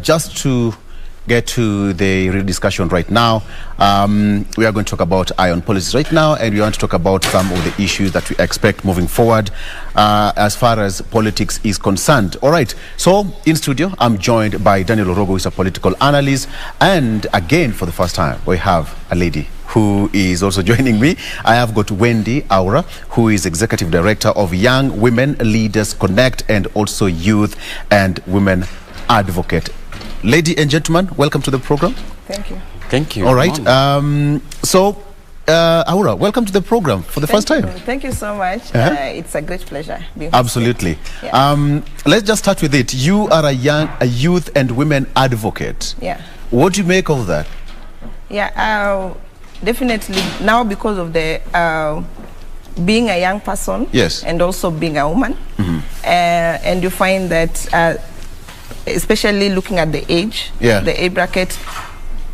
Just to get to the real discussion right now, we are going to talk about iron policies right now, and we want to talk about some of the issues that we expect moving forward as far as politics is concerned. All right, so in studio, I'm joined by Daniel Orogo, who is a political analyst, and again, for the first time, we have a lady who is also joining me. I have got Wendy, who is Executive Director of Young Women Leaders Connect and also Youth and Women Advocate. Ladies and gentlemen, welcome to the program. Thank you. Thank you. All right. Aura, welcome to the program for the first time. Thank you so much. It's a great pleasure being here. Absolutely. Yeah. Let's just start with it. You are a youth and women advocate. Yeah. What do you make of that? Yeah. Definitely now, because of the being a young person. Yes. And also being a woman. And you find that. Especially looking at the age, the age bracket,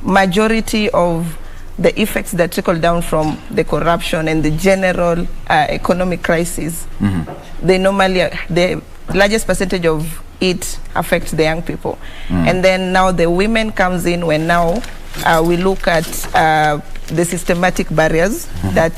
majority of the effects that trickle down from the corruption and the general economic crisis, they normally, the largest percentage of it affects the young people. And then now the women comes in when now we look at the systematic barriers that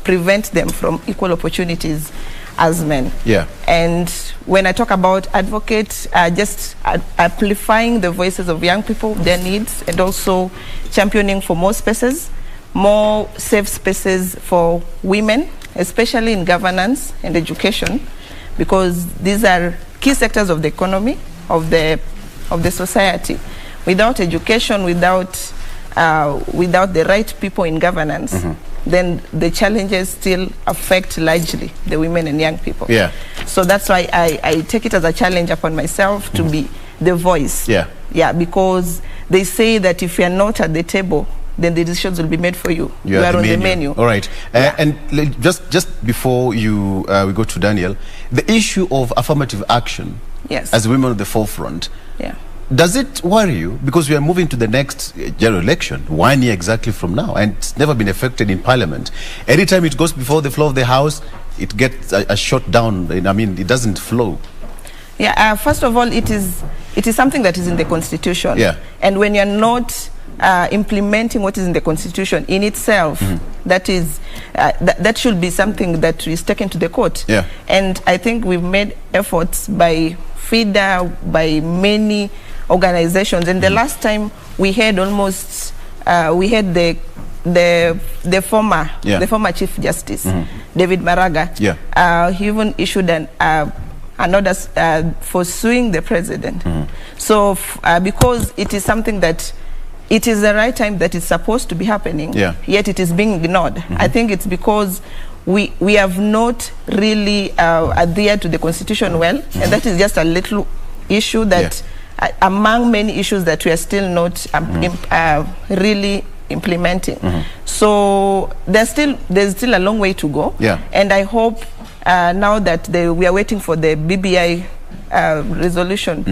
prevent them from equal opportunities as men. Yeah. And when I talk about advocates, just amplifying the voices of young people, their needs, and also championing for more spaces, more safe spaces for women, especially in governance and education, because these are key sectors of the economy, of the society. Without education, without the right people in governance, then the challenges still affect largely the women and young people. Yeah. So that's why I take it as a challenge upon myself to be the voice. Yeah. Yeah, because they say that if you're not at the table, then the decisions will be made for you. You are on the menu. All right. And just before we go to Daniel, the issue of affirmative action, as women at the forefront, does it worry you? Because we are moving to the next general election, 1 year exactly from now, and it's never been affected in Parliament. Anytime it goes before the floor of the House, it gets a shot down. I mean, it doesn't flow. Yeah, first of all, it is something that is in the Constitution. Yeah. And when you're not implementing what is in the Constitution in itself, that is that should be something that is taken to the court. Yeah. And I think we've made efforts by FIDA, by many organizations, and the last time we had almost we had the former Chief Justice David Maraga. Yeah. He even issued an order for suing the president. So because it is something that it is the right time that it's supposed to be happening, yet it is being ignored. I think it's because we have not really adhered to the Constitution well, and that is just a little issue that among many issues that we are still not really implementing. So there's still a long way to go. Yeah. And I hope now that we are waiting for the BBI resolution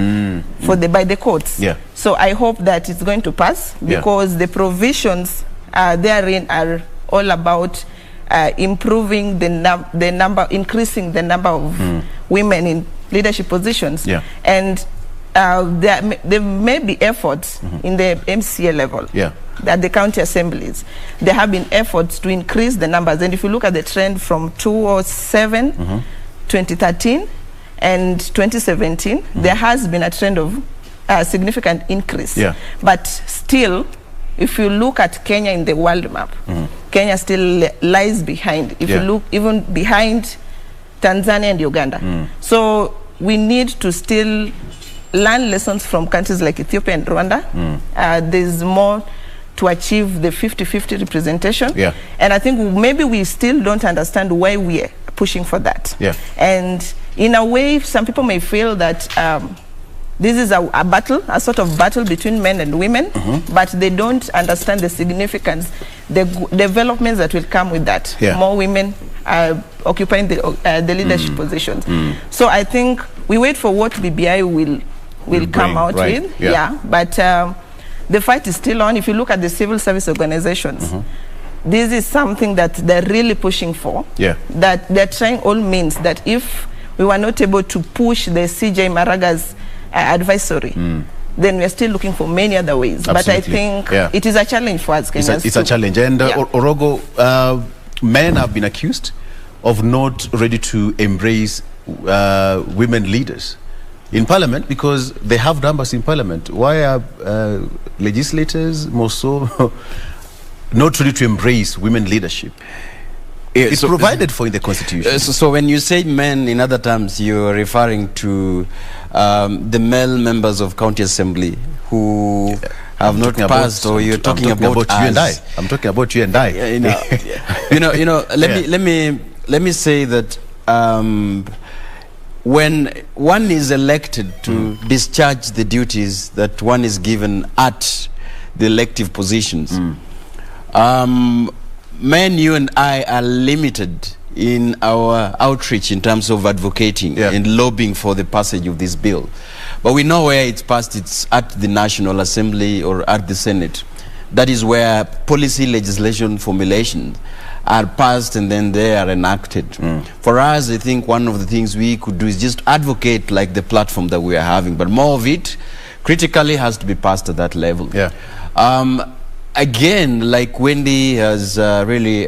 by the courts. Yeah. So I hope that it's going to pass, because the provisions therein are all about improving increasing the number of women in leadership positions. Yeah. And there may be efforts in the MCA level, at the county assemblies. There have been efforts to increase the numbers. And if you look at the trend from 2007, 2013, and 2017, there has been a trend of significant increase. Yeah. But still, if you look at Kenya in the world map, Kenya still lies behind. If you look even behind Tanzania and Uganda. So we need to still learn lessons from countries like Ethiopia and Rwanda. There's more to achieve the 50-50 representation. Yeah. And I think maybe we still don't understand why we are pushing for that. Yeah. And in a way, some people may feel that this is a battle, a sort of battle between men and women, but they don't understand the significance, the developments that will come with that. Yeah. More women occupying the leadership positions. So I think we wait for what BBI will come out with. Yeah. But the fight is still on. If you look at the civil service organizations, this is something that they're really pushing for. Yeah. That they're trying all means that if we were not able to push the CJ Maraga's advisory, then we're still looking for many other ways. Absolutely. But I think it is a challenge for us Kenyans. It's a challenge. And Orogo, men have been accused of not ready to embrace women leaders in parliament because they have numbers in parliament. Why are legislators more so not ready to embrace women leadership? It's provided for in the constitution. So when you say men, in other terms, you're referring to the male members of county assembly who have not passed, or you're talking about you and I. I'm talking about you and I. Let me say that when one is elected to discharge the duties that one is given at the elective positions, men, you and I are limited in our outreach in terms of advocating and lobbying for the passage of this bill. But we know where it's passed. It's at the National Assembly or at the Senate. That is where policy legislation formulations are passed and then they are enacted. For us, I think one of the things we could do is just advocate like the platform that we are having, but more of it critically has to be passed at that level. Again, like Wendy has really,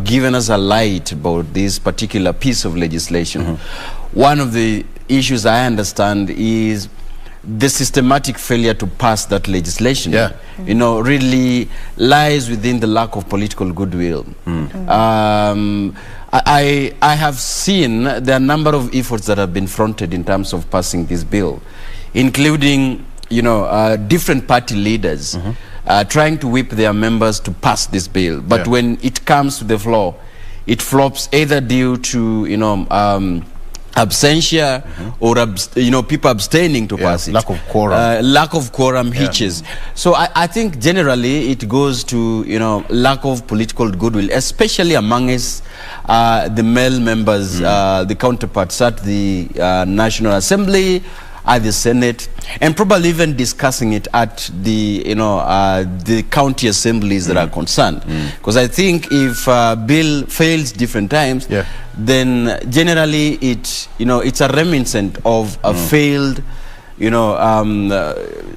given us a light about this particular piece of legislation. One of the issues I understand is the systematic failure to pass that legislation. Really lies within the lack of political goodwill. I have seen there are a number of efforts that have been fronted in terms of passing this bill, including, different party leaders trying to whip their members to pass this bill. But when it comes to the floor, it flops either due to, absentia or, people abstaining to pass it. Lack of quorum. Lack of quorum hitches. So I think generally it goes to, lack of political goodwill, especially among us, the male members, the counterparts at the National Assembly, at the Senate, and probably even discussing it at the the county assemblies that are concerned. Because I think if bill fails different times, then generally it's a reminiscent of a failed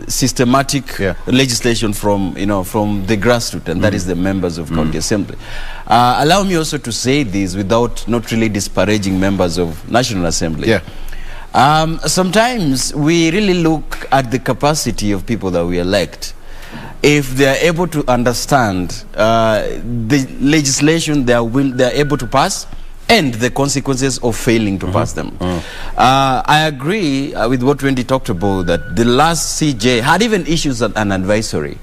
systematic legislation from the grassroots, and that is the members of county assembly. Allow me also to say this without not really disparaging members of National Assembly. Sometimes we really look at the capacity of people that we elect. If they are able to understand the legislation they are able to pass and the consequences of failing to pass them. I agree with what Wendy talked about, that the last CJ had even issued an advisory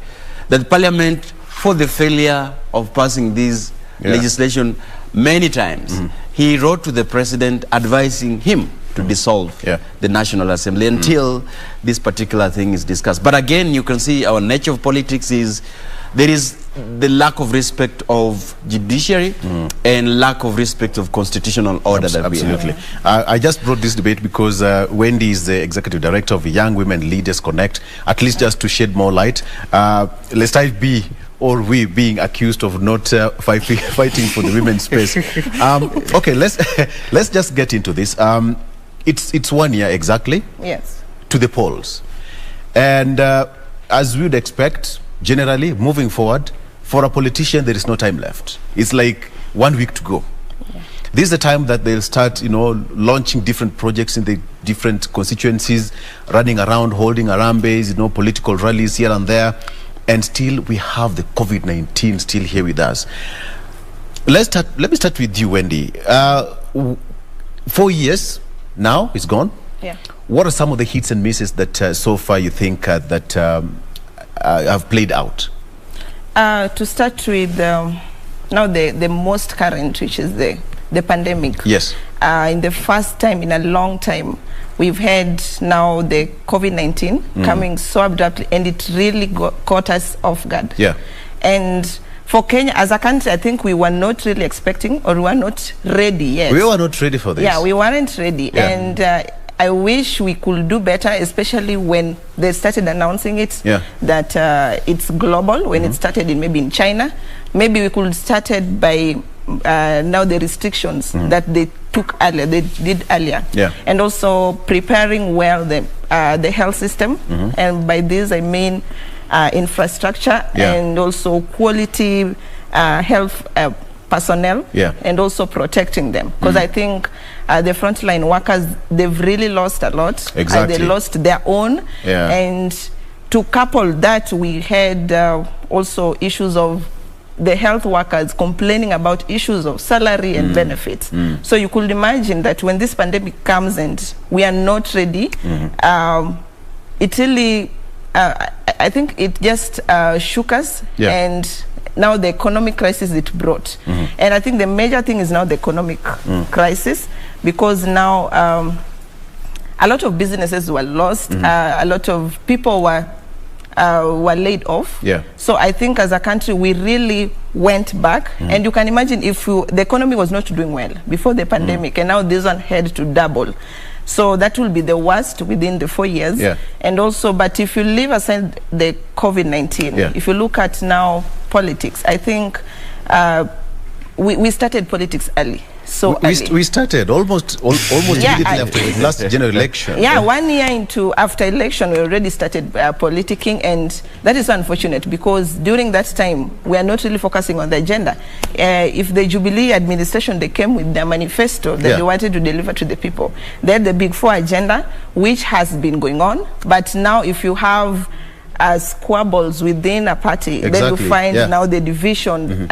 that Parliament, for the failure of passing this legislation many times, he wrote to the President advising him to dissolve the National Assembly until this particular thing is discussed. But again, you can see our nature of politics is there is the lack of respect of judiciary and lack of respect of constitutional order that we have. I just brought this debate because Wendy is the executive director of Young Women Leaders Connect, at least just to shed more light. Lest I be or we being accused of not fighting for the women's space. Okay, let's just get into this. It's 1 year exactly to the polls, and as we would expect, generally moving forward, for a politician there is no time left. It's like 1 week to go. This is the time that they'll start launching different projects in the different constituencies, running around, holding Harambes, political rallies here and there, and still we have the COVID-19 still here with us. Let me start with you, Wendy. 4 years now is gone. What are some of the hits and misses that so far you think that have played out? To start with, now the most current, which is the pandemic. In the first time in a long time, we've had now the COVID-19 coming so abruptly, and it really caught us off guard. And for Kenya as a country, I think we were not really expecting, or we were not ready yet. We were not ready for this. We weren't ready. And I wish we could do better, especially when they started announcing it, that it's global, when it started maybe in China. Maybe we could started by now the restrictions that they took earlier, they did earlier. And also preparing well the the health system, and by this I mean infrastructure and also quality health personnel, and also protecting them, because I think the frontline workers, they've really lost a lot. Exactly. They lost their own, and to couple that, we had also issues of the health workers complaining about issues of salary and benefits. So you could imagine that when this pandemic comes and we are not ready, it really, I think it just shook us, and now the economic crisis it brought. And I think the major thing is now the economic crisis, because now a lot of businesses were lost, a lot of people were laid off. So I think as a country we really went back, and you can imagine if the economy was not doing well before the pandemic, and now this one had to double. So that will be the worst within the 4 years. And also, but if you leave aside the COVID-19, if you look at now politics, I think we started politics early. So we started almost immediately after the last general election. 1 year into after election, we already started politicking, and that is unfortunate, because during that time we are not really focusing on the agenda. If the Jubilee administration, they came with their manifesto that they wanted to deliver to the people, they had the Big Four agenda, which has been going on. But now if you have squabbles within a party, then you find now the division.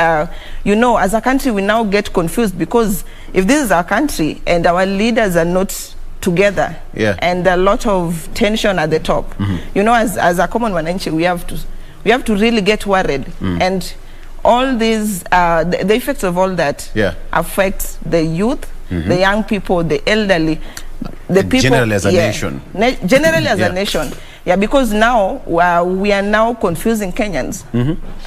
You know, as a country we now get confused, because if this is our country and our leaders are not together, and a lot of tension at the top, you know, as a common wananchi, we have to really get worried. And all these the effects of all that affects the youth, the young people, the elderly, the people generally as a nation. Generally as a nation. Because now we are now confusing Kenyans.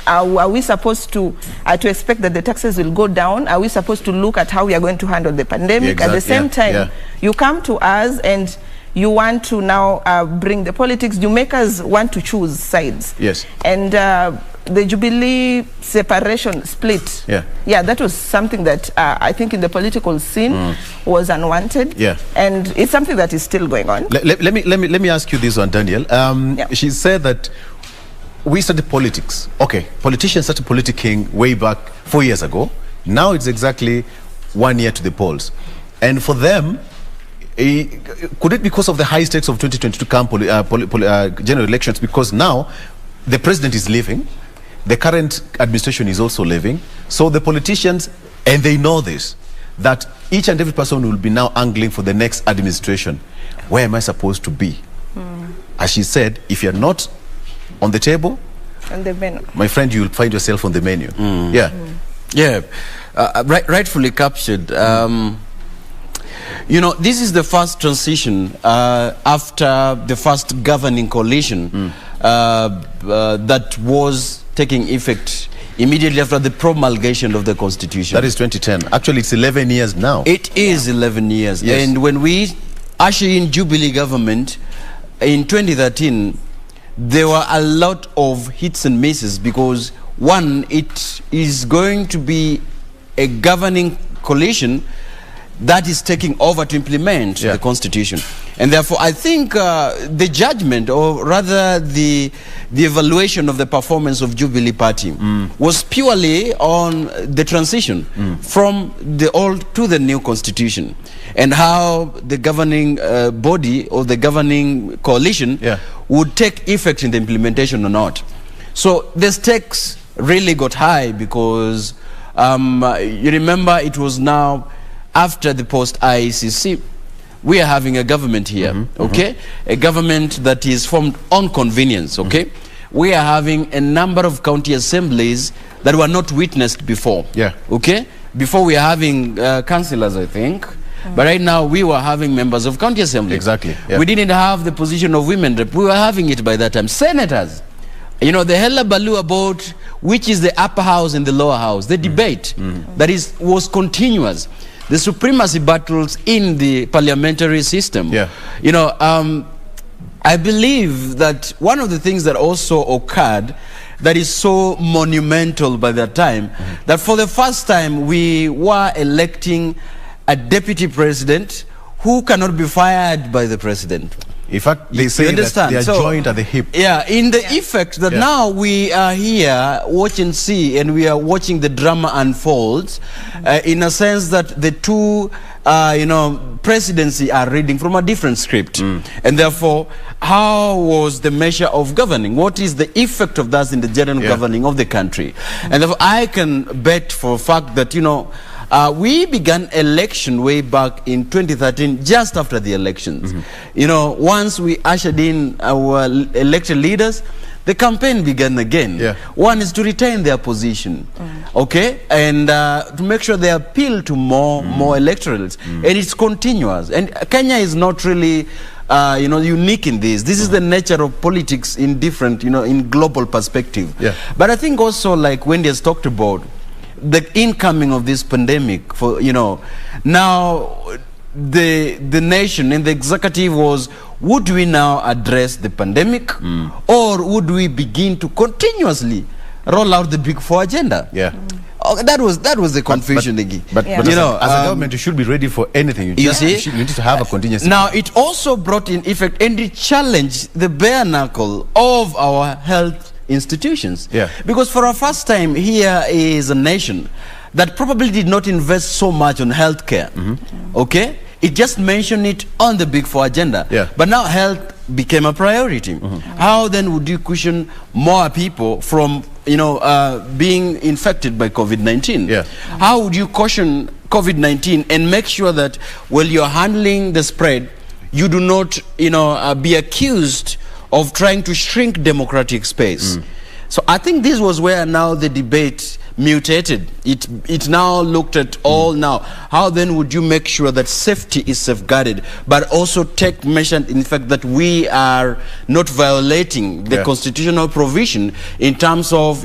Are we supposed to expect that the taxes will go down? Are we supposed to look at how we are going to handle the pandemic? At the same time, you come to us and you want to now bring the politics. You make us want to choose sides. And the Jubilee separation split, that was something that I think in the political scene was unwanted, and it's something that is still going on. Let me ask you this one, Daniel. She said that we started politics. Okay, politicians started politicking way back 4 years ago. Now it's exactly 1 year to the polls, and for them, could it be because of the high stakes of 2022 general elections? Because now the president is leaving. The current administration is also leaving. So the politicians, and they know this, that each and every person will be now angling for the next administration. Where am I supposed to be? As she said, if you're not on the table, on the menu, my friend, you'll find yourself on the menu. Rightfully captured. You know, this is the first transition after the first governing coalition that was taking effect immediately after the promulgation of the Constitution. That is 2010. Actually, it's 11 years now. It is 11 years. And when we usher in Jubilee government in 2013, there were a lot of hits and misses, because one, it is going to be a governing coalition that is taking over to implement the Constitution. And therefore, I think the judgment, or rather the evaluation of the performance of Jubilee Party was purely on the transition from the old to the new Constitution, and how the governing body or the governing coalition would take effect in the implementation or not. So the stakes really got high, because you remember it was now after the post-IECC, we are having a government here, a government that is formed on convenience, We are having a number of county assemblies that were not witnessed before, Before we are having councillors, I think, but right now we were having members of county assembly. We didn't have the position of women rep. We were having it by that time. Senators, you know, the hullabaloo about which is the upper house and the lower house, the debate that was continuous. The supremacy battles in the parliamentary system. You know, I believe that one of the things that also occurred that is so monumental by that time, that for the first time we were electing a deputy president who cannot be fired by the president. In fact, they say that they are joined at the hip. Yeah, in the effect that now we are here watch and see, and we are watching the drama unfold, in a sense that the two presidency are reading from a different script. And therefore, how was the measure of governing? What is the effect of that in the general governing of the country? And therefore, I can bet for a fact that, we began election way back in 2013, just after the elections. Once we ushered in our elected leaders, the campaign began again. One is to retain their position, okay, and to make sure they appeal to more electorates, and it's continuous. And Kenya is not really, unique in this. This is the nature of politics in different, in global perspective. But I think also, like Wendy has talked about, the incoming of this pandemic, for now the nation and the executive was, would we now address the pandemic, or would we begin to continuously roll out the Big Four agenda? That was the confusion. But as a government, you should be ready for anything. You need to have a contingency. Now, it also brought in effect and it challenged the bare knuckle of our health institutions. Because for our first time, here is a nation that probably did not invest so much on healthcare. Okay? It just mentioned it on the Big Four agenda. But now health became a priority. How then would you cushion more people from being infected by COVID-19? How would you caution COVID-19 and make sure that while you're handling the spread, you do not be accused of trying to shrink democratic space? So I think this was where now the debate mutated. It now looked at all now. How then would you make sure that safety is safeguarded, but also take measures, in fact, that we are not violating the constitutional provision in terms of,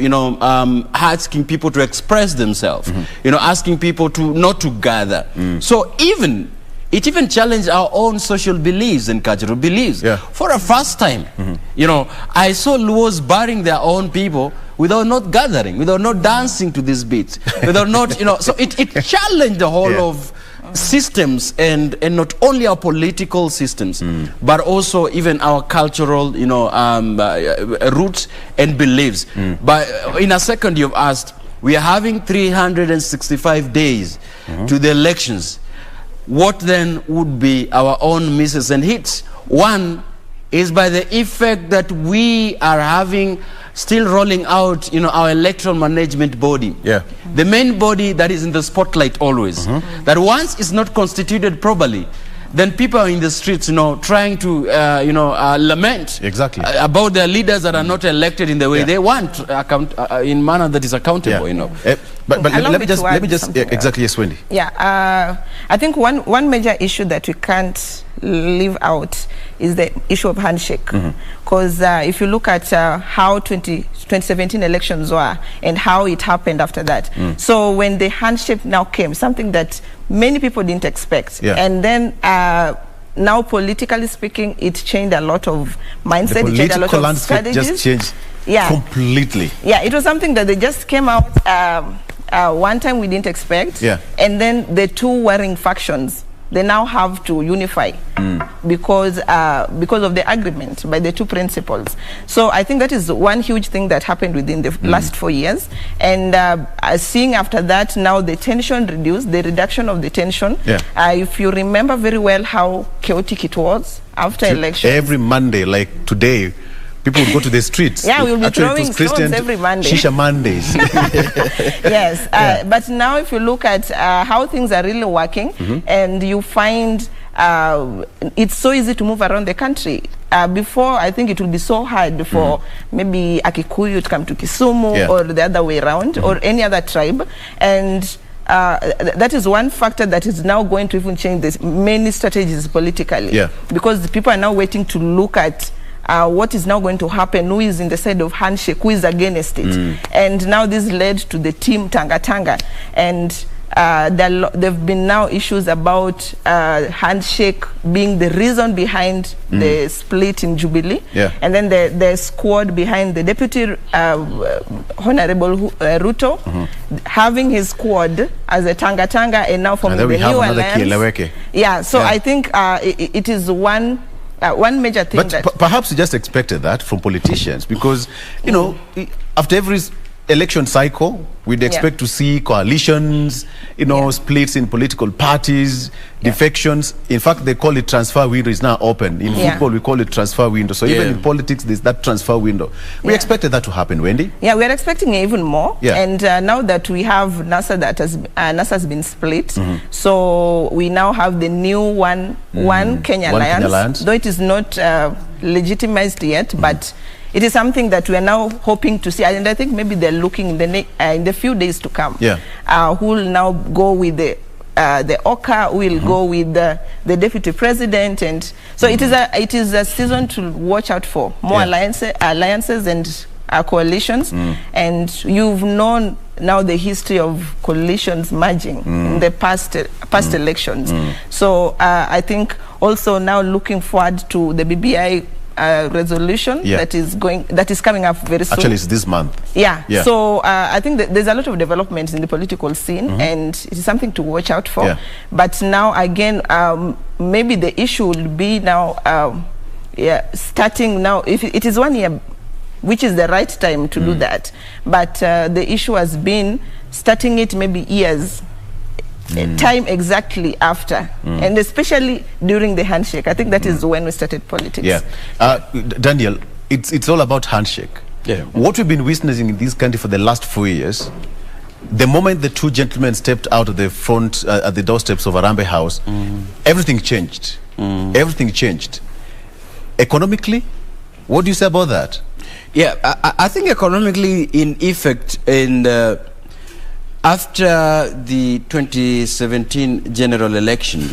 asking people to express themselves, asking people to not to gather. So it even challenged our own social beliefs and cultural beliefs. For a first time, I saw Luos burying their own people without not gathering, without not dancing to these beats, without not, so it challenged the whole of systems, and not only our political systems, but also even our cultural, roots and beliefs. But in a second, you've asked, we are having 365 days to the elections. What then would be our own misses and hits? One is by the effect that we are still rolling out, our electoral management body. The main body that is in the spotlight always. That once it's not constituted properly, then people are in the streets, trying to, lament about their leaders that are not elected in the way they want, in manner that is accountable, But let me just exactly, yes, Wendy. I think one major issue that we can't leave out is the issue of handshake. Because if you look at how 2017 elections were and how it happened after that. So when the handshake now came, something that many people didn't expect. And then now, politically speaking, it changed a lot of mindset. The it changed a lot of strategies. Just changed completely. It was something that they just came out one time we didn't expect. And then the two warring factions, they now have to unify because of the agreement by the two principals. So I think that is one huge thing that happened within the last 4 years. And seeing after that, now the tension reduced, the reduction of the tension. If you remember very well how chaotic it was after elections. Every Monday, like today, people would go to the streets. We'll be throwing stones every Monday. Shisha Mondays. But now if you look at how things are really working, and you find it's so easy to move around the country. Before, I think it would be so hard for maybe a Kikuyu to come to Kisumu or the other way around, or any other tribe. And that is one factor that is now going to even change this many strategies politically. Because the people are now waiting to look at what is now going to happen, who is in the side of handshake, who is against it. And now this led to the team Tanga Tanga. And there have been now issues about handshake being the reason behind the split in Jubilee. And then the squad behind the Deputy Honorable Ruto, having his squad as a Tanga Tanga, and now forming the new alliance. So I think it is one one major thing but perhaps you just expected that from politicians because, you know, after every election cycle, we'd expect to see coalitions, you know, splits in political parties, defections. In fact, they call it transfer window is now open. In football, we call it transfer window. So even in politics, there's that transfer window. We expected that to happen, Wendy. Yeah, we're expecting even more. And now that we have NASA that has been split, so we now have the new One Kenya Alliance, though it is not legitimized yet, but it is something that we are now hoping to see, and I think maybe they're looking in the few days to come. Who will now go with the OCA, who will go with the deputy president, and so it is a season to watch out for more alliances and coalitions. And you've known now the history of coalitions merging in the past elections. So I think also now looking forward to the BBI resolution that is coming up very soon. Actually, it's this month. So I think that there's a lot of developments in the political scene, and it is something to watch out for. But now again, maybe the issue will be now, starting now. If it is 1 year, which is the right time to do that, but the issue has been starting it maybe years. Time exactly after, and especially during the handshake. I think that is when we started politics. Daniel, it's all about handshake. What we've been witnessing in this country for the last 4 years, the moment the two gentlemen stepped out of the front at the doorsteps of Arambe House, everything changed. Everything changed. Economically, what do you say about that? I think economically, in effect, after the 2017 general election,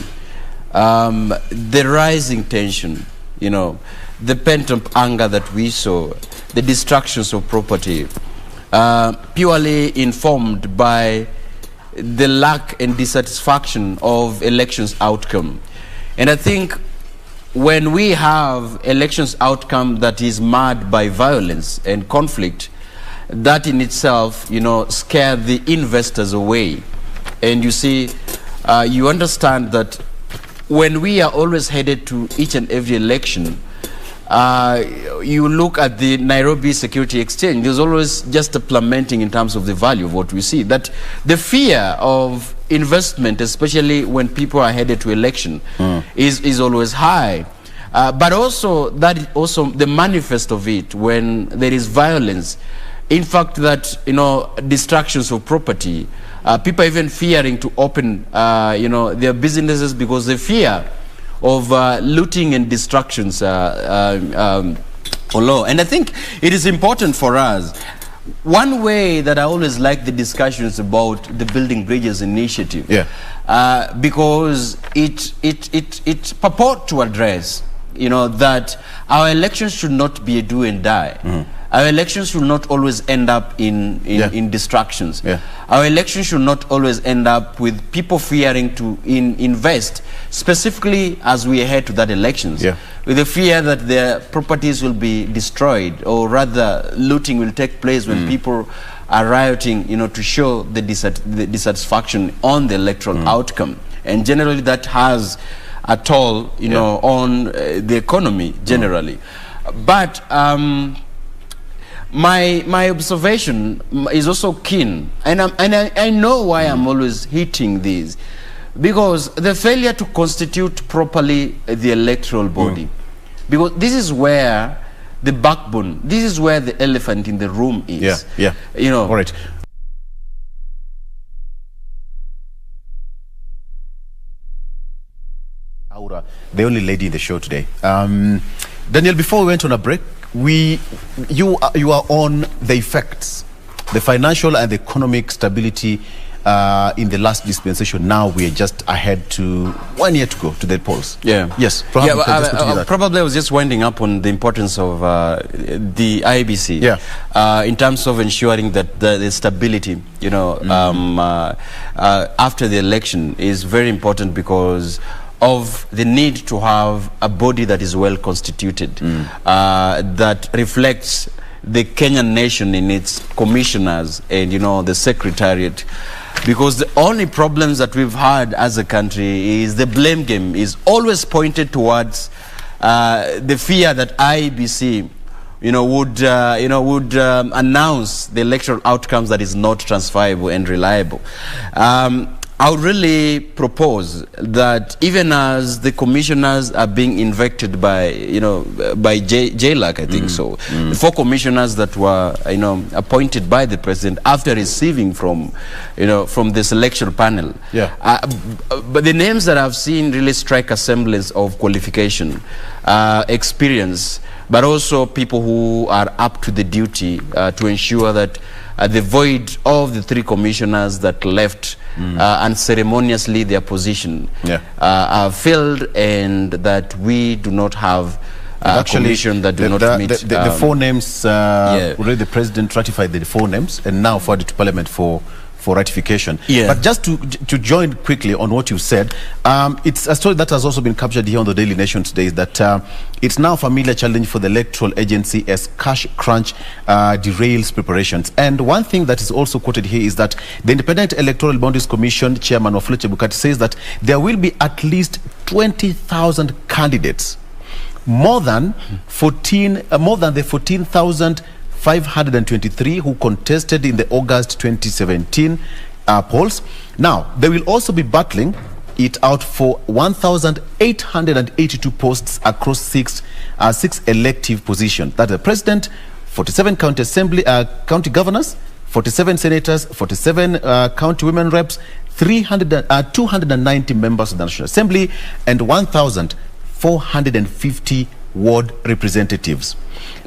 the rising tension, you know, the pent-up anger that we saw, the destructions of property, purely informed by the lack and dissatisfaction of elections outcome. And I think when we have elections outcome that is marred by violence and conflict, that in itself, you know, scare the investors away. And you see, you understand that when we are always headed to each and every election, you look at the Nairobi Security Exchange, there's always just a plummeting in terms of the value of what we see. That the fear of investment, especially when people are headed to election, is always high. But also, that is also the manifest of it when there is violence. In fact, that, you know, destructions of property, people are even fearing to open, you know, their businesses because they fear of looting and destructions. Oloo. And I think it is important for us. One way that I always like the discussions about the Building Bridges initiative, because it purport to address, you know, that our elections should not be a do and die. Our elections should not always end up in distractions. Our elections should not always end up with people fearing to invest, specifically as we head to that elections, with the fear that their properties will be destroyed, or rather looting will take place when people are rioting, you know, to show the dissatisfaction on the electoral outcome. And generally that has a toll, you know, on the economy generally. But my observation is also keen, and I know why I'm always hitting these, because the failure to constitute properly the electoral body, because this is where the backbone, this is where the elephant in the room is. You know. All right. Aura, the only lady in the show today. Daniel, before we went on a break, you are on the effects, the financial and the economic stability in the last dispensation. Now we are just ahead to 1 year to go to the polls. Yes. Probably I was just winding up on the importance of the IBC in terms of ensuring that the stability, you know, after the election is very important, because of the need to have a body that is well constituted, that reflects the Kenyan nation in its commissioners and, you know, the secretariat. Because the only problems that we've had as a country is the blame game is always pointed towards the fear that IBC would announce the electoral outcomes that is not transferable and reliable. I would really propose that even as the commissioners are being invected by JLAC, I think so, the 4 commissioners that were appointed by the president after receiving from the selection panel. Yeah. But the names that I've seen really strike a semblance of qualification, experience, but also people who are up to the duty to ensure that the void of the 3 commissioners that left unceremoniously their position are filled, and that we do not have a commission that do not meet. The 4 names, already the president ratified the 4 names and now forwarded to Parliament for ratification. But just to join quickly on what you said, it's a story that has also been captured here on the Daily Nation today, is that it's now a familiar challenge for the electoral agency as cash crunch derails preparations. And one thing that is also quoted here is that the Independent Electoral Boundaries Commission chairman of Oloo Chebukati says that there will be at least 20,000 candidates, more than the 14,523 who contested in the August 2017 polls. Now, they will also be battling it out for 1,882 posts across six elective positions. That's the president, 47 county assembly, county governors, 47 senators, 47 county women reps, 290 members of the National Assembly, and 1,450 ward representatives.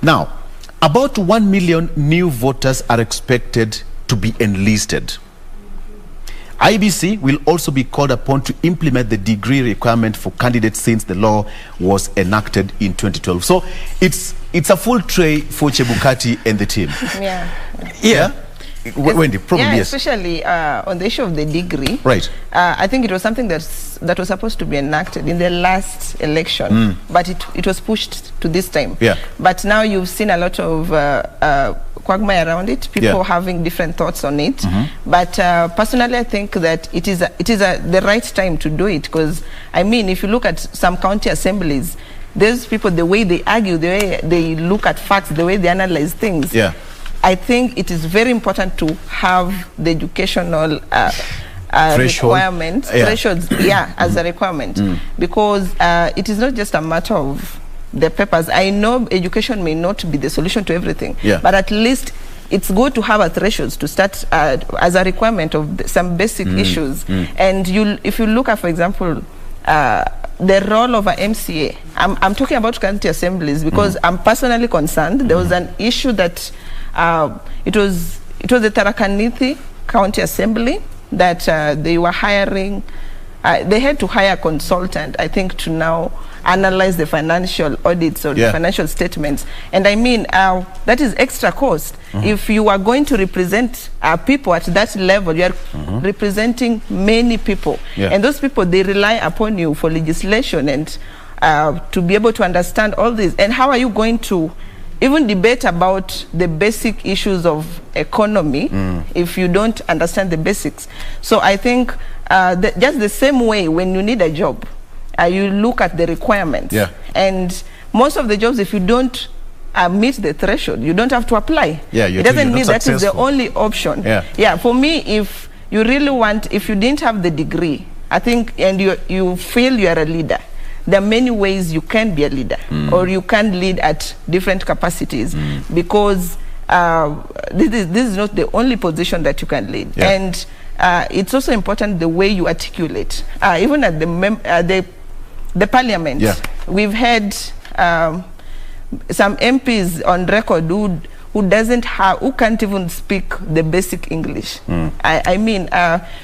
Now, about 1 million new voters are expected to be enlisted. IBC will also be called upon to implement the degree requirement for candidates since the law was enacted in 2012. So it's a full tray for Chebukati and the team. Yeah. Wendy, probably yes. Especially on the issue of the degree. Right. I think it was something that was supposed to be enacted in the last election, but it was pushed to this time. Yeah. But now you've seen a lot of quagmire around it, people having different thoughts on it. But personally, I think that it is the right time to do it, because I mean, if you look at some county assemblies, there's people, the way they argue, the way they look at facts, the way they analyze things. Yeah. I think it is very important to have the educational requirements, thresholds, as a requirement, because it is not just a matter of the papers. I know education may not be the solution to everything, but at least it's good to have a thresholds to start as a requirement of some basic issues. And if you look at, for example, the role of an MCA, I'm talking about county assemblies because I'm personally concerned. There was an issue that it was the Tarakaniti County Assembly that they were hiring. They had to hire a consultant, I think, to now analyze the financial audits or the financial statements. And I mean, that is extra cost. If you are going to represent people at that level, you are representing many people. And those people, they rely upon you for legislation and to be able to understand all this. And how are you going to even debate about the basic issues of economy if you don't understand the basics? So I think just the same way when you need a job, you look at the requirements. And most of the jobs, if you don't meet the threshold, you don't have to apply. It doesn't mean that is the only option. For me, if you really want, if you didn't have the degree, I think, and you feel you are a leader, there are many ways you can be a leader, or you can lead at different capacities, because this is not the only position that you can lead. And it's also important the way you articulate. Even at the parliament, we've had some MPs on record who can't even speak the basic English. I mean,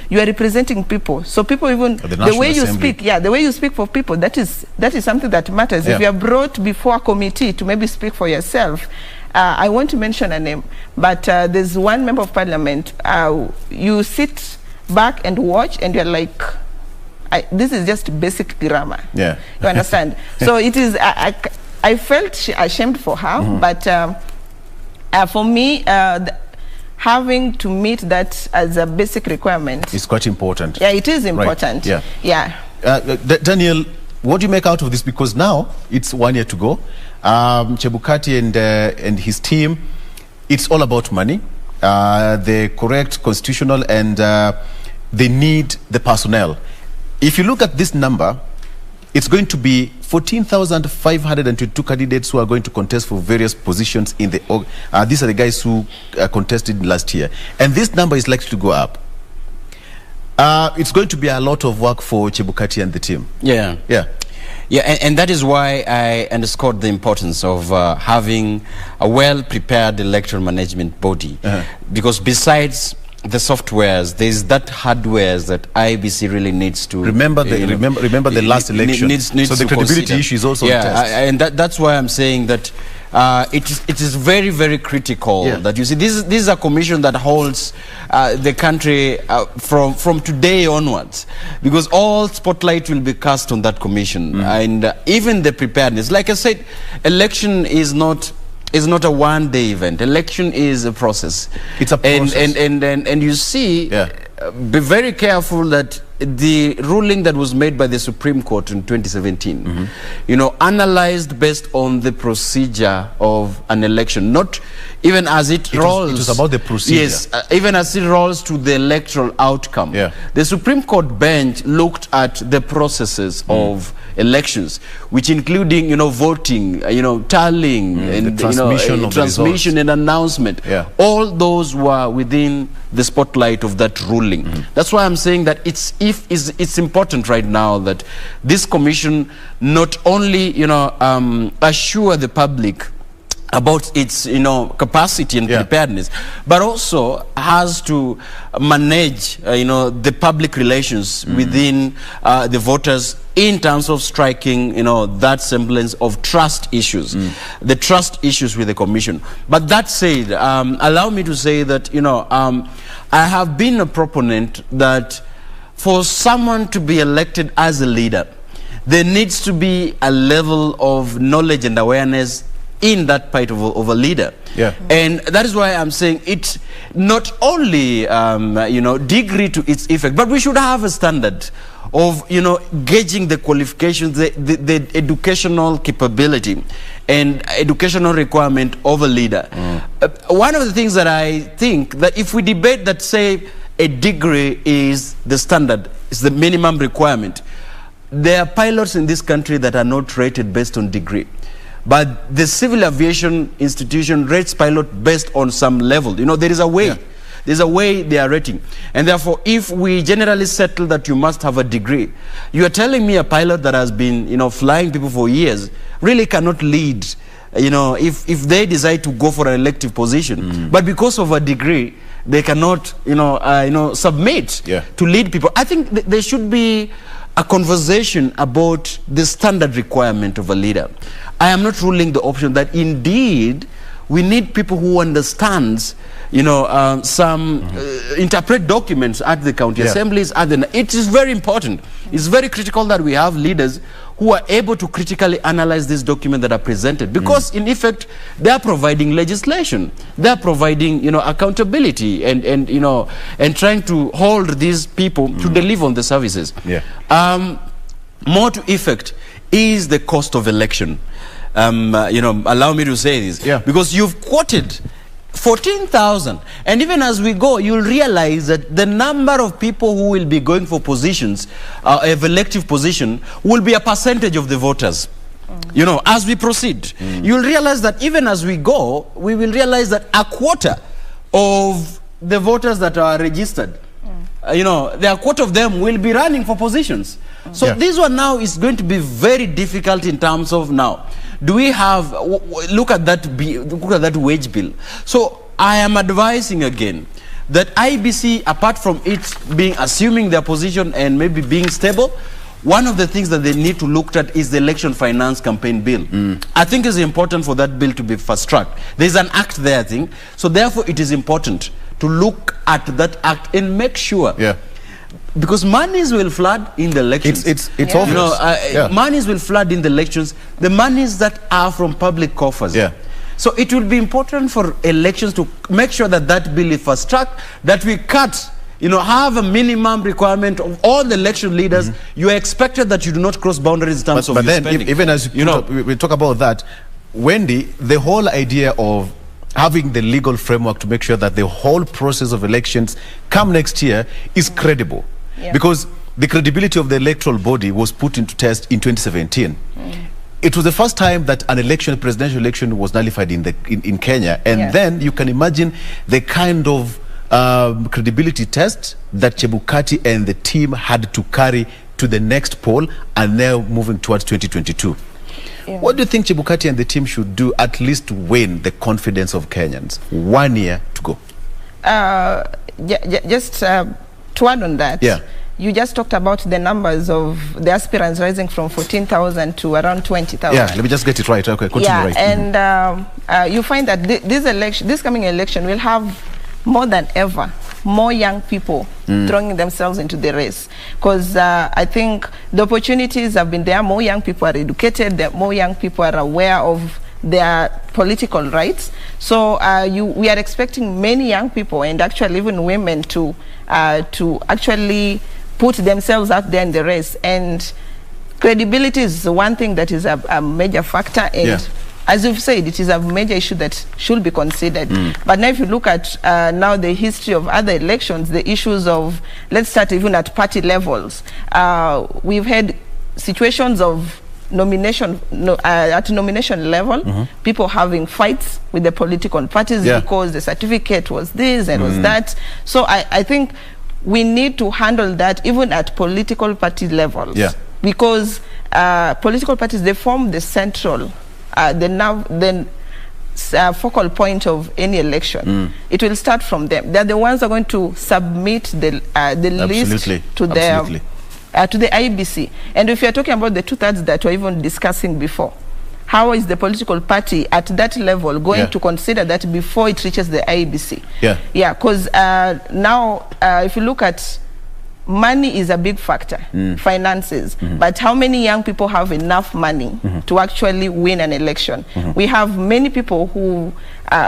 you are representing people, so people, even the way you speak, the way you speak for people, that is something that matters. If you are brought before a committee to maybe speak for yourself, I want to mention a name, but there's one member of parliament, you sit back and watch and you're like, this is just basic grammar. You understand? So it is, I felt ashamed for her, but for me, having to meet that as a basic requirement is quite important. It is important. Daniel, what do you make out of this? Because now it's 1 year to go. Chebukati and his team, it's all about money. The correct constitutional, and they need the personnel. If you look at this number, it's going to be 14,522 candidates who are going to contest for various positions in the these are the guys who contested last year, and this number is likely to go up. It's going to be a lot of work for Chebukati and the team. Yeah, and that is why I underscored the importance of having a well-prepared electoral management body, because besides the softwares, there's that hardwares that IBC really needs to remember the last election. So the credibility issue is also and that's why I'm saying that it is very, very critical that you see this is a commission that holds the country from today onwards, because all spotlight will be cast on that commission, and even the preparedness. Like I said, election is not a one-day event. Election is a process. It's a process. And you see, be very careful that the ruling that was made by the Supreme Court in 2017, analyzed based on the procedure of an election, not even as it rolls. It was about the procedure. Yes, even as it rolls to the electoral outcome. The Supreme Court bench looked at the processes of elections, which including voting, tallying, and transmission and announcement. All those were within the spotlight of that ruling. That's why I'm saying that it's important right now that this commission not only assure the public about its capacity and preparedness, but also has to manage the public relations within the voters in terms of striking that semblance of trust issues, the trust issues with the commission. But that said, allow me to say that I have been a proponent that for someone to be elected as a leader, there needs to be a level of knowledge and awareness in that part of a leader. And that is why I'm saying it's not only degree to its effect, but we should have a standard of gauging the qualifications, the educational capability and educational requirement of a leader. One of the things that I think that if we debate that, say, a degree is the standard, is the minimum requirement, there are pilots in this country that are not rated based on degree. But the Civil Aviation Institution rates pilot based on some level. There is a way. There's a way they are rating. And therefore, if we generally settle that you must have a degree, you are telling me a pilot that has been, flying people for years really cannot lead, if they decide to go for an elective position. But because of a degree, they cannot, submit to lead people. I think there should be a conversation about the standard requirement of a leader. I am not ruling the option that indeed we need people who understands, interpret documents at the county assemblies. It is very important. It's very critical that we have leaders who are able to critically analyze these documents that are presented, because in effect they are providing legislation, they are providing accountability and trying to hold these people to deliver on the services. More to effect is the cost of election. Allow me to say this, because you've quoted 14,000, and even as we go, you'll realize that the number of people who will be going for positions, of elective position, will be a percentage of the voters. As we proceed, you'll realize that even as we go, we will realize that a quarter of the voters that are registered, a quarter of them will be running for positions. So this one now is going to be very difficult in terms of now. Do we have, look at that wage bill. So I am advising again that IBC, apart from it assuming their position and maybe being stable, one of the things that they need to look at is the election finance campaign bill. I think it's important for that bill to be fast-tracked. There's an act there, I think. So therefore it is important to look at that act and make sure because monies will flood in the elections. It's obvious. Monies will flood in the elections. The monies that are from public coffers. So it will be important for elections to make sure that that bill is fast-tracked, that we cut you know, have a minimum requirement of all the election leaders. You are expected that you do not cross boundaries in terms of but then spending. even as you know, we talk about that, Wendy, the whole idea of having the legal framework to make sure that the whole process of elections come next year is credible, because the credibility of the electoral body was put into test in 2017. It was the first time that an election, presidential election, was nullified in Kenya, and then you can imagine the kind of credibility test that Chebukati and the team had to carry to the next poll, and now moving towards 2022. What do you think Chebukati and the team should do at least to win the confidence of Kenyans? 1 year to go. Just to add on that, you just talked about the numbers of the aspirants rising from 14,000 to around 20,000. Yeah, let me just get it right. Okay, continue right. And you find that this coming election will have more than ever more young people throwing themselves into the race, because I think the opportunities have been there. More young people are educated, more young people are aware of their political rights. So we are expecting many young people, and actually even women, to actually put themselves out there in the race. And credibility is one thing that is a major factor, and as you've said, it is a major issue that should be considered. But now if you look at now the history of other elections, the issues of, let's start even at party levels, we've had situations of nomination at nomination level, people having fights with the political parties because the certificate was this and was that. So I think we need to handle that even at political party levels, because political parties, they form the central the focal point of any election. It will start from them. They're the ones who are going to submit the list to the IBC. And if you're talking about the 2/3 that we're even discussing before, how is the political party at that level going to consider that before it reaches the IBC? Because now if you look at, money is a big factor, finances, but how many young people have enough money to actually win an election? We have many people who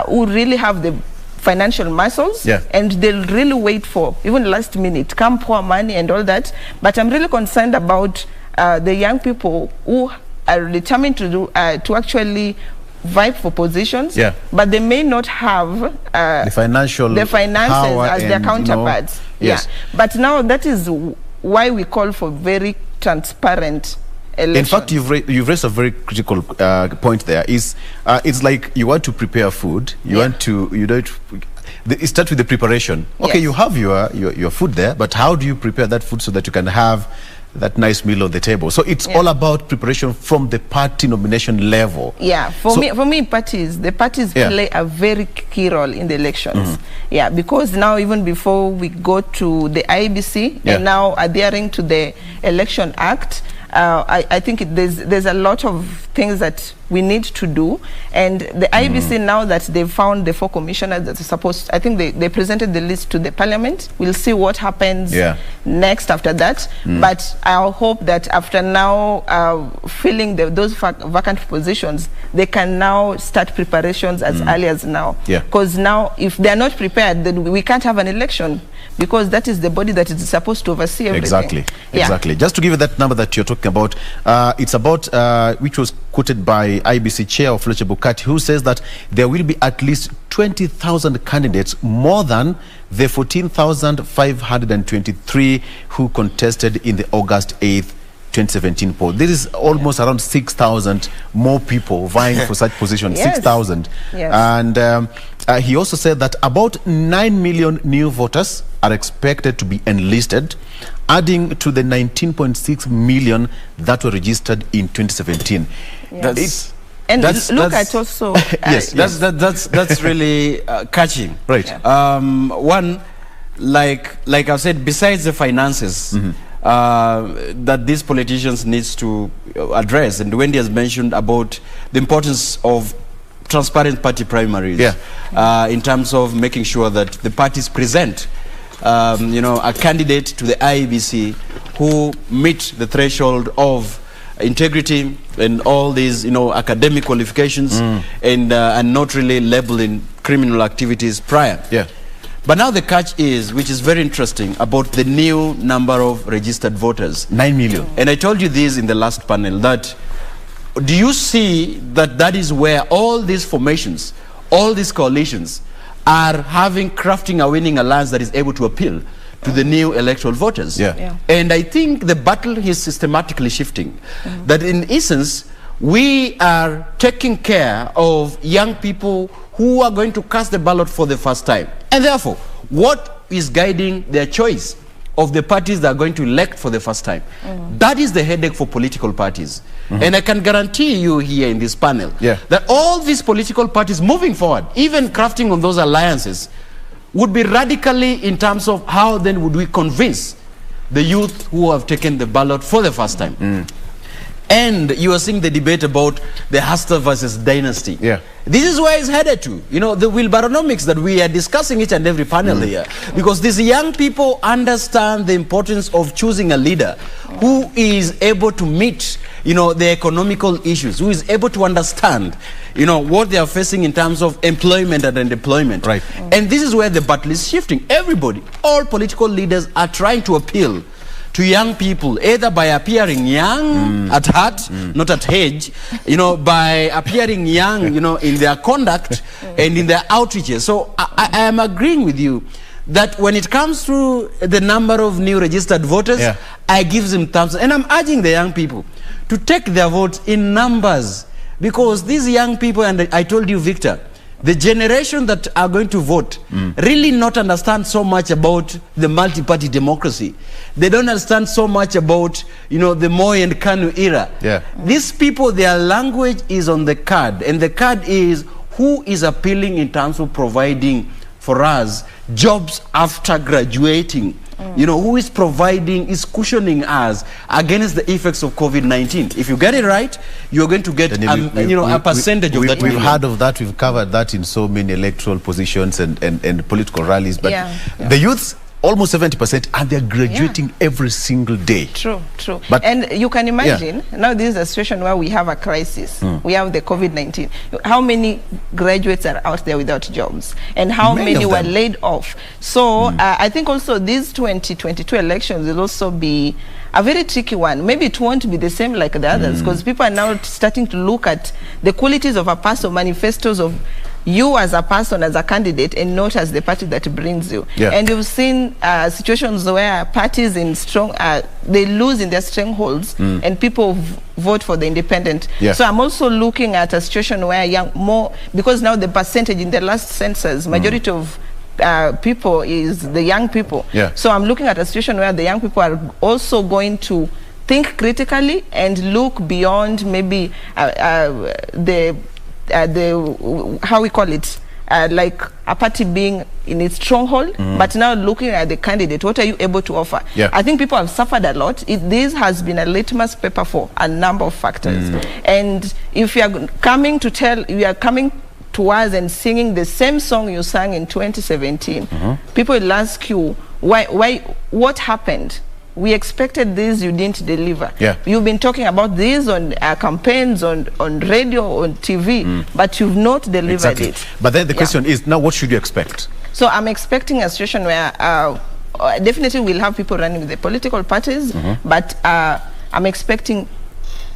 really have the financial muscles, and they'll really wait for even last minute, come pour money and all that. But I'm really concerned about the young people who are determined to do to actually vie for positions, but they may not have the finances as their counterparts. But now that is why we call for very transparent elections. In fact, you've raised a very critical point there. It's like you want to prepare food, it starts with the preparation. Okay, you have your food there, but how do you prepare that food so that you can have that nice meal on the table? So it's all about preparation from the party nomination level. For me, the parties play a very key role in the elections. Because now even before we go to the IBC and now adhering to the Election Act, I think there's a lot of things that we need to do, and the IBC, now that they've found the 4 commissioners that are supposed, I think they presented the list to the parliament. We'll see what happens next after that. But I hope that after now filling those vacant positions, they can now start preparations as early as now. Because now if they're not prepared, then we can't have an election, because that is the body that is supposed to oversee everything. Exactly. Just to give you that number that you're talking about, it's about which was quoted by IBC Chair of Chebukati, who says that there will be at least 20,000 candidates, more than the 14,523 who contested in the August 8th 2017 poll. There is almost around 6,000 more people vying for such positions. 6,000. And he also said that about 9 million new voters are expected to be enlisted, adding to the 19.6 million that were registered in 2017. That's really catching. One, like I've said, besides the finances that these politicians needs to address, and Wendy has mentioned about the importance of transparent party primaries, in terms of making sure that the parties present a candidate to the IEBC who meet the threshold of integrity and all these academic qualifications, and not really labeling criminal activities prior. But now the catch is, which is very interesting, about the new number of registered voters. 9 million. And I told you this in the last panel, that do you see that that is where all these formations, all these coalitions are crafting a winning alliance that is able to appeal to the new electoral voters. And I think the battle is systematically shifting. That in essence, we are taking care of young people who are going to cast the ballot for the first time. And therefore, what is guiding their choice of the parties that are going to elect for the first time? That is the headache for political parties. And I can guarantee you here in this panel that all these political parties moving forward, even crafting on those alliances, would be radically in terms of how then would we convince the youth who have taken the ballot for the first time. And you are seeing the debate about the Hasta versus dynasty. This is where it's headed to. You know, the wheelbarronomics that we are discussing each and every panel here. Because these young people understand the importance of choosing a leader who is able to meet, you know, the economical issues, who is able to understand, you know, what they are facing in terms of employment and unemployment. And this is where the battle is shifting. Everybody, all political leaders are trying to appeal to young people, either by appearing young at heart, not at age, you know, by appearing young, you know, in their conduct and in their outreaches. So I am agreeing with you that when it comes to the number of new registered voters, I give them thumbs. And I'm urging the young people to take their votes in numbers, because these young people, and I told you, Victor, the generation that are going to vote really not understand so much about the multi-party democracy. They don't understand so much about, you know, the Moi and Kanu era. These people, their language is on the card, and the card is who is appealing in terms of providing for us jobs after graduating. You know, who is providing, is cushioning us against the effects of COVID-19. If you get it right, you're going to get a percentage of that. We've heard of that, we've covered that in so many electoral positions and political rallies. But the youths, almost 70%, and they're graduating every single day. True. But and you can imagine, now this is a situation where we have a crisis. We have the COVID-19. How many graduates are out there without jobs? And how many were laid off? So I think also these 2022 elections will also be a very tricky one. Maybe it won't be the same like the others, because people are now starting to look at the qualities of a person, manifestos of you as a person, as a candidate, and not as the party that brings you. And you've seen situations where parties in strong, they lose in their strongholds, and people vote for the independent. So I'm also looking at a situation where because now the percentage in the last census, majority of people is the young people. So I'm looking at a situation where the young people are also going to think critically and look beyond maybe how we call it, like a party being in its stronghold, but now looking at the candidate, what are you able to offer? I think people have suffered a lot. This has been a litmus paper for a number of factors. And if you are coming to us and singing the same song you sang in 2017, people will ask you, what happened? We expected this, you didn't deliver. You've been talking about this on campaigns, on radio, on TV, but you've not delivered it. But then the question is, now what should you expect? So I'm expecting a situation where definitely we'll have people running with the political parties, but I'm expecting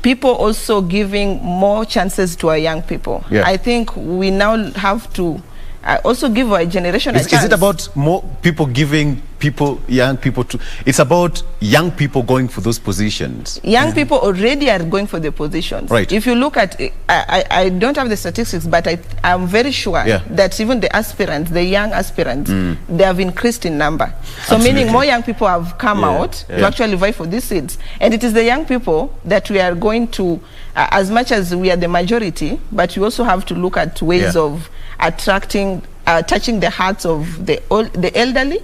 people also giving more chances to our young people. I think we now have to also give our generation a chance. Is it about more people giving young people to, it's about young people going for those positions? Young people already are going for the positions. If you look at, I don't have the statistics, but I'm very sure that even the aspirants, the young aspirants, they have increased in number. So meaning more young people have come out to actually vie for these seats. And it is the young people that we are going to, as much as we are the majority, but we also have to look at ways of attracting, touching the hearts of the elderly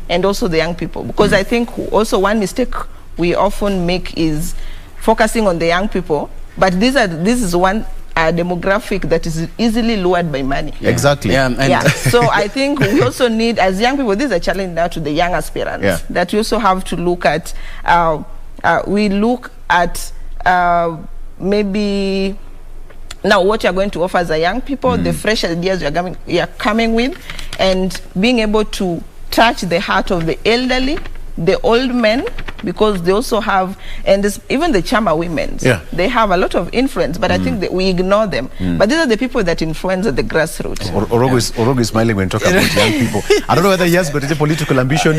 and also the young people. Because I think also one mistake we often make is focusing on the young people, but this is one demographic that is easily lured by money. So I think we also need, as young people, this is a challenge now to the young aspirants, that we also have to look at, we look at maybe now what you're going to offer as a young people, the fresh ideas you're coming with, and being able to touch the heart of the elderly, the old men, because they also have, and even the Chama women, they have a lot of influence, but I think that we ignore them. But these are the people that influence at the grassroots. Orogo is smiling when talking about young people. I don't know whether he has got a political ambition.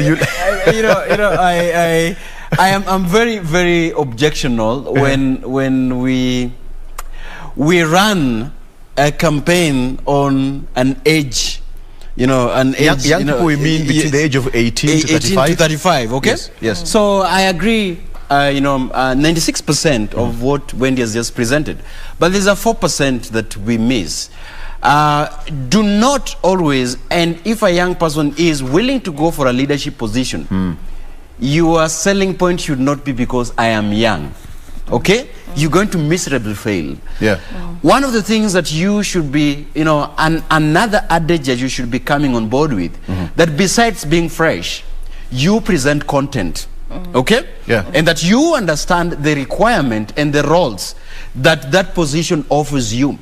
I'm very, very objectional when we run a campaign on an age. An age. Young people, we mean between the age of 18 to 35? 18 to 35, okay? Yes. So I agree, 96% of what Wendy has just presented. But there's a 4% that we miss. Do not always, and if a young person is willing to go for a leadership position, your selling point should not be because I am young. Okay? You're going to miserably fail. One of the things that you should be, another adage that you should be coming on board with, that besides being fresh, you present content. Okay? And that you understand the requirement and the roles that that position offers you.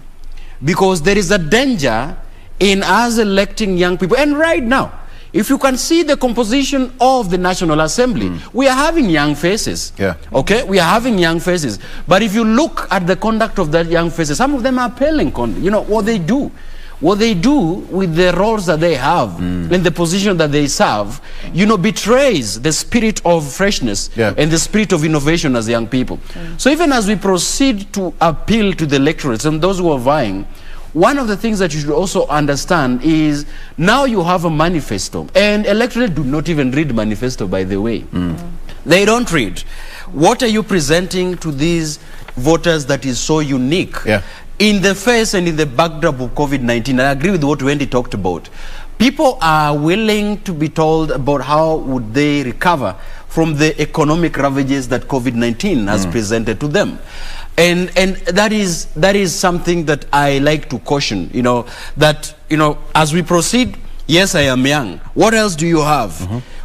Because there is a danger in us electing young people. And right now, if you can see the composition of the National Assembly, we are having young faces. Okay, we are having young faces. But if you look at the conduct of that young faces, some of them are appalling. What they do with the roles that they have and the position that they serve, betrays the spirit of freshness and the spirit of innovation as young people. So even as we proceed to appeal to the electorates and those who are vying, one of the things that you should also understand is now you have a manifesto, and electorates do not even read manifesto, by the way. They don't read. What are you presenting to these voters that is so unique? In the face and in the backdrop of COVID-19, I agree with what Wendy talked about. People are willing to be told about how would they recover from the economic ravages that COVID-19 has presented to them. And that is something that I like to caution, that, as we proceed, yes, I am young. What else do you have?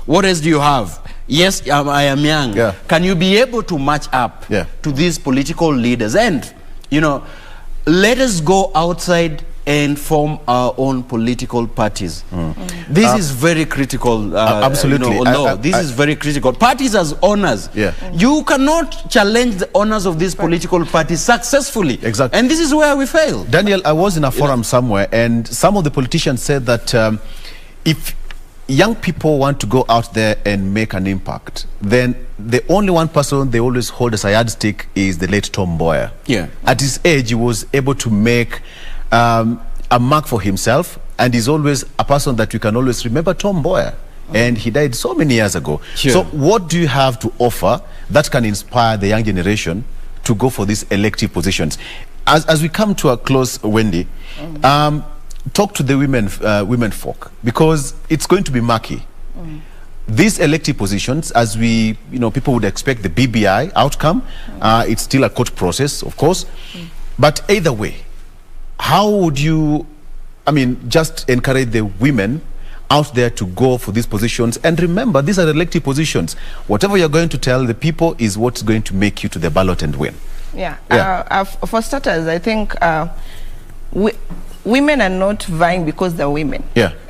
What else do you have? Yes, I am young. Can you be able to match up to these political leaders? And, let us go outside and form our own political parties. This is very critical. Absolutely. This is very critical. Parties as owners. You cannot challenge the owners of these political parties successfully. Exactly. And this is where we fail. Daniel, I was in a forum somewhere, and some of the politicians said that if young people want to go out there and make an impact, then the only one person they always hold as a yardstick is the late Tom Mboya. At his age, he was able to make a mark for himself, and he's always a person that you can always remember, Tom Mboya. And he died so many years ago. So what do you have to offer that can inspire the young generation to go for these elective positions? As we come to a close, Wendy, talk to the women folk, because it's going to be murky. These elective positions, as people would expect the BBI outcome, it's still a court process, of course. But either way, how would you, just encourage the women out there to go for these positions? And remember, these are elective positions. Whatever you're going to tell the people is what's going to make you to the ballot and win. For starters, I think women are not vying because they're women.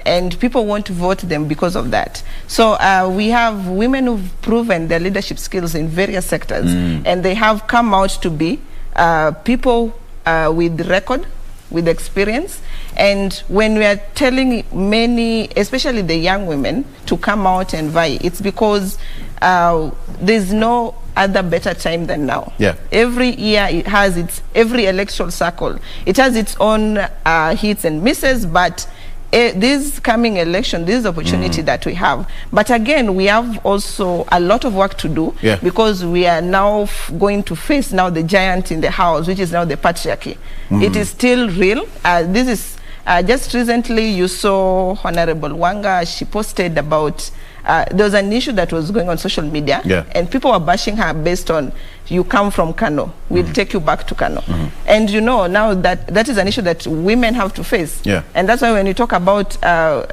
And people want to vote them because of that. So we have women who've proven their leadership skills in various sectors, and they have come out to be people with record, with experience. And when we are telling many, especially the young women, to come out and vie, it's because there's no other better time than now. Every year it has every electoral cycle, it has its own hits and misses, but this coming election, this opportunity that we have. But again, we have also a lot of work to do, because we are now going to face now the giant in the house, which is now the patriarchy. It is still real. This is just recently you saw Honorable Wanga, she posted about there was an issue that was going on social media, and people were bashing her based on, you come from Kano, we'll take you back to Kano. And you know, now that is an issue that women have to face. And that's why when you talk about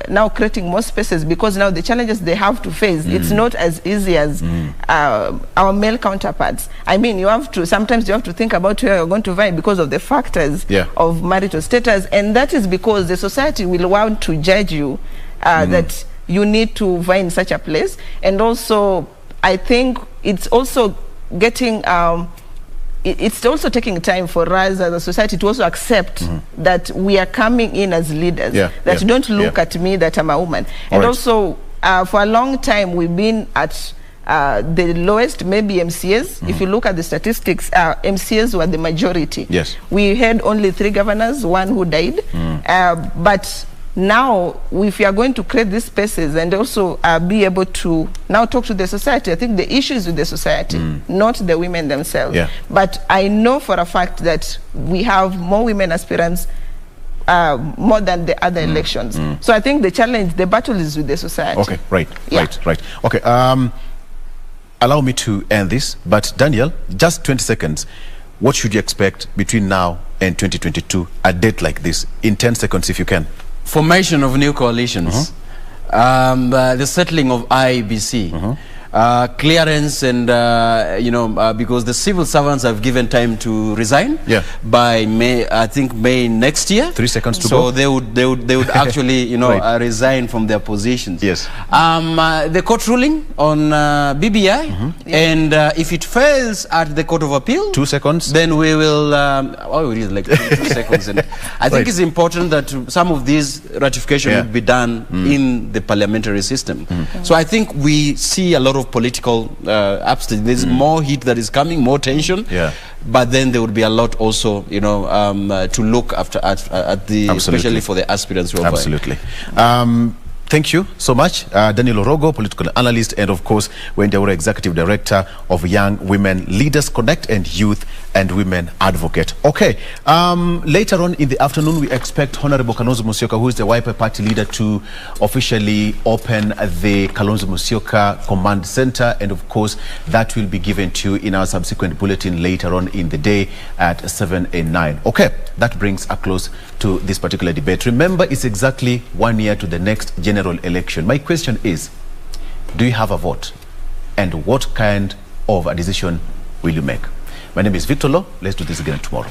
now creating more spaces, because now the challenges they have to face, it's not as easy as our male counterparts. I mean, you have to, sometimes you have to think about where you're going to vie because of the factors of marital status, and that is because the society will want to judge you that you need to vie in such a place. And also, I think it's also getting it's also taking time for us as a society to also accept that we are coming in as leaders, that you don't look at me that I'm a woman. And also for a long time we've been at the lowest, maybe MCAs. If you look at the statistics, MCAs were the majority. We had only 3 governors, 1 who died. But now, if you are going to create these spaces and also be able to now talk to the society, I think the issue is with the society, not the women themselves. But I know for a fact that we have more women aspirants more than the other elections. So I think the challenge, the battle is with the society. Okay, right. Okay, allow me to end this, but Daniel, just 20 seconds. What should you expect between now and 2022, a date like this, in 10 seconds if you can? Formation of new coalitions, the settling of IBC, clearance, and you know, because the civil servants have given time to resign by May, I think May next year. 3 seconds to go. go. So they would actually, you know, resign from their positions. The court ruling on BBI, and if it fails at the Court of Appeal, 2 seconds. Then we will. Oh, it is like 2 seconds. And I think it's important that some of these ratification would be done in the parliamentary system. So I think we see a lot of political abstinence. There's more heat that is coming, more tension. But then there would be a lot also, you know, to look after at the, especially for the aspirants who are Absolutely. Thank you so much, Daniel Orogo, political analyst, and of course, Wendy, executive director of Young Women Leaders Connect and Youth and Women Advocate. Okay, later on in the afternoon, we expect Honorable Kalonzo Musyoka, who is the YPA party leader, to officially open the Kalonzo Musyoka Command Center, and of course, that will be given to you in our subsequent bulletin later on in the day at 7 and 9. Okay, that brings a close to this particular debate. Remember, it's exactly 1 year to the next general election. My question is, do you have a vote? And what kind of a decision will you make? My name is Victor Lo. Let's do this again tomorrow.